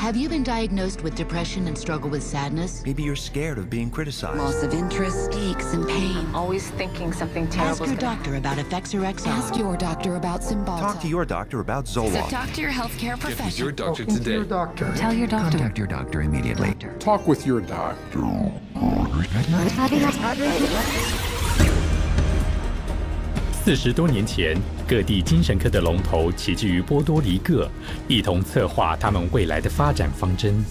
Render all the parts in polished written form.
Have you been diagnosed with depression and struggle with sadness? Maybe you're scared of being criticized. Loss of interest, aches, and pain. I'm always thinking something terrible. Ask your doctor about Effexor XR. Ask your doctor about Cymbalta. Talk to your doctor about Zoloft. So talk to your healthcare professional. Get with your doctor today. Your doctor. Tell your doctor. Contact your doctor immediately. Talk with your doctor. 40多年前，各地精神科的龙头齐聚于波多黎各，一同策划他们未来的发展方针。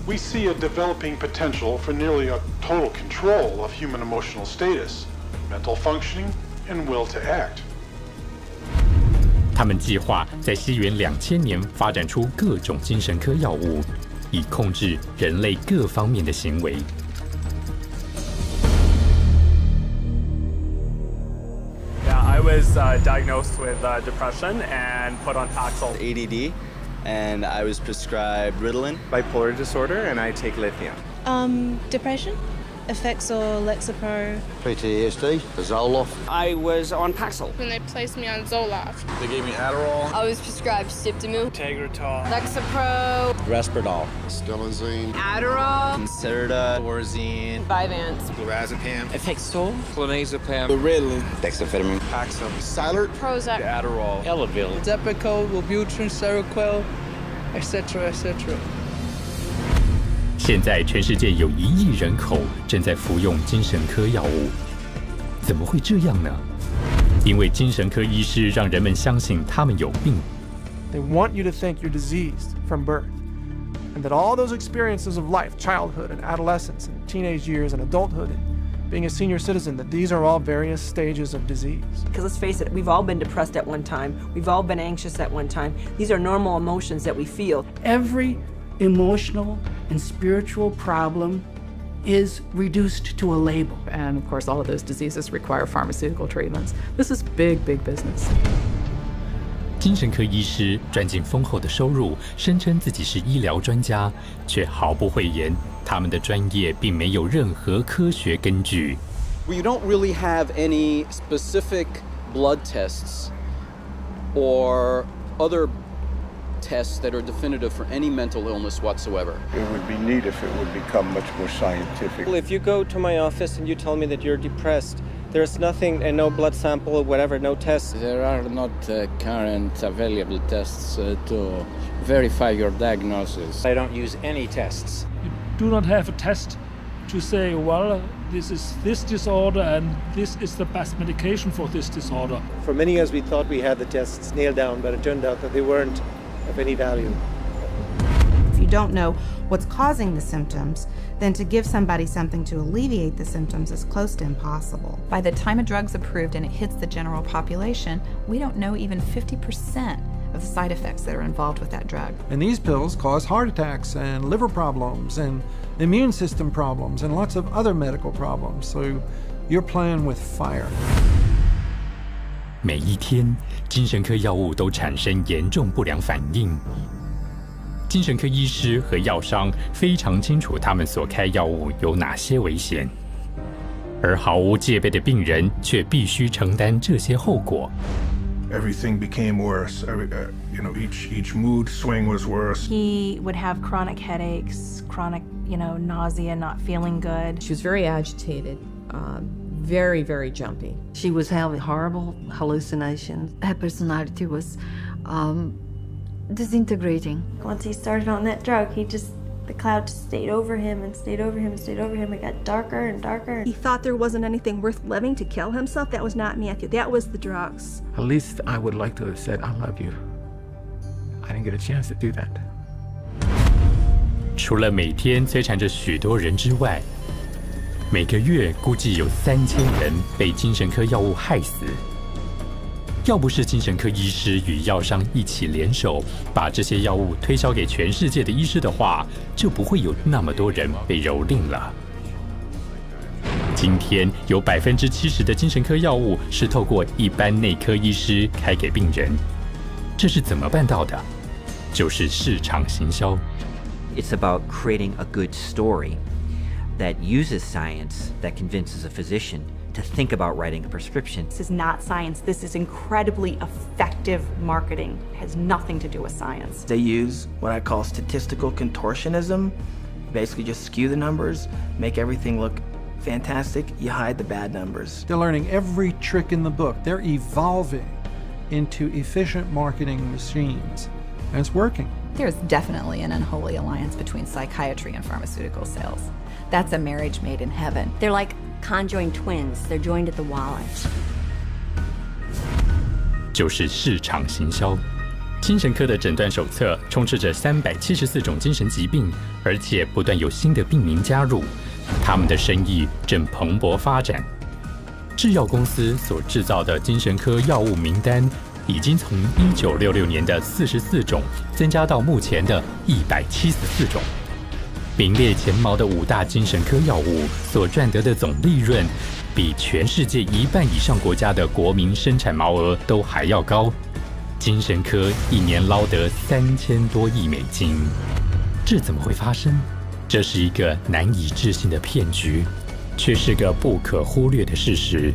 We see a developing potential for nearly a total control of human emotional status, mental functioning, and will to act. 他们计划在西元2000年发展出各种精神科药物，以控制人类各方面的行为。I was diagnosed with depression and put on Paxil. ADD, and I was prescribed Ritalin. Bipolar disorder, and I take lithium. Depression, Effexor, Lexapro. PTSD, Zoloft. I was on Paxil. When they placed me on Zoloft. They gave me Adderall. I was prescribed Siptamil. Tegretol. Lexapro. Risperdal. Stelazine. Adderall. Concerta. Orazine. Vyvanse. Lorazepam. Effexor. Clonazepam. Ritalin. Dexamphetamine. Paxil. Cylert. Prozac. Adderall. Elavil. Depakote, Wellbutrin, Seroquel, etc., etc. 现在全世界有1亿人口正在服用精神科药物，怎么会这样呢？因为精神科医师让人们相信他们有病。They want you to think you're diseased from birth, and that all those experiences of life, childhood and adolescence and teenage years and adulthood and being a senior citizen, that these are all various stages of disease. Because let's face it, we've all been depressed at one time. We've all been anxious at one time. These are normal emotions that we feel. Every emotional and spiritual problem is reduced to a label. And of course, all of those diseases require pharmaceutical treatments. This is big, big business. 精神科医师赚进丰厚的收入，声称自己是医疗专家，却毫不讳言，他们的专业并没有任何科学根据。We don't really have any specific blood tests or other tests that are definitive for any mental illness whatsoever. It would be neat if it would become much more scientific. Well, if you go to my office and you tell me that you're depressed, there's nothing, and no blood sample or whatever, no tests. There are not current available tests to verify your diagnosis. I don't use any tests. You do not have a test to say, well, this is this disorder and this is the best medication for this disorder. For many years we thought we had the tests nailed down, but it turned out that they weren't of any value. If you don't know what's causing the symptoms, then to give somebody something to alleviate the symptoms is close to impossible. By the time a drug's approved and it hits the general population, we don't know even 50% of the side effects that are involved with that drug. And these pills cause heart attacks and liver problems and immune system problems and lots of other medical problems. So you're playing with fire. 每一天，精神科药物都产生严重不良反应。精神科医师和药商非常清楚他们所开药物有哪些危险，而毫无戒备的病人却必须承担这些后果。Everything became worse. Each mood swing was worse. He would have chronic headaches, chronic, nausea, not feeling good. She was very agitated. Very, very jumpy. She was having horrible hallucinations. Her personality was disintegrating. Once he started on that drug, the cloud just stayed over him and stayed over him and stayed over him. It got darker and darker. He thought there wasn't anything worth living to kill himself. That was not Matthew. That was the drugs. At least I would like to have said, I love you. I didn't get a chance to do that. 除了每天摧残着许多人之外，每个月估计有3000人被精神科药物害死。要不是精神科医师与药商一起联手，把这些药物推销给全世界的医师的话，就不会有那么多人被蹂躏了。今天有70%的精神科药物是透过一般内科医师开给病人，这是怎么办到的？就是市场行销。It's about creating a good story that uses science that convinces a physician to think about writing a prescription. This is not science. This is incredibly effective marketing. It has nothing to do with science. They use what I call statistical contortionism. Basically just skew the numbers, make everything look fantastic, you hide the bad numbers. They're learning every trick in the book. They're evolving into efficient marketing machines, and it's working. There's definitely an unholy alliance between psychiatry and pharmaceutical sales. That's a marriage made in heaven. They're like conjoined twins. They're joined at the wallet. 就是市场行销。精神科的诊断手册充斥着374种精神疾病，而且不断有新的病名加入，他们的生意正蓬勃发展。制药公司所制造的精神科药物名单，已经从1966年的44种增加到目前的174种。名列前茅的5大精神科药物所赚得的总利润，比全世界1半以上国家的国民生产毛额都还要高。精神科一年捞得3000多亿美金，这怎么会发生？这是一个难以置信的骗局，却是个不可忽略的事实。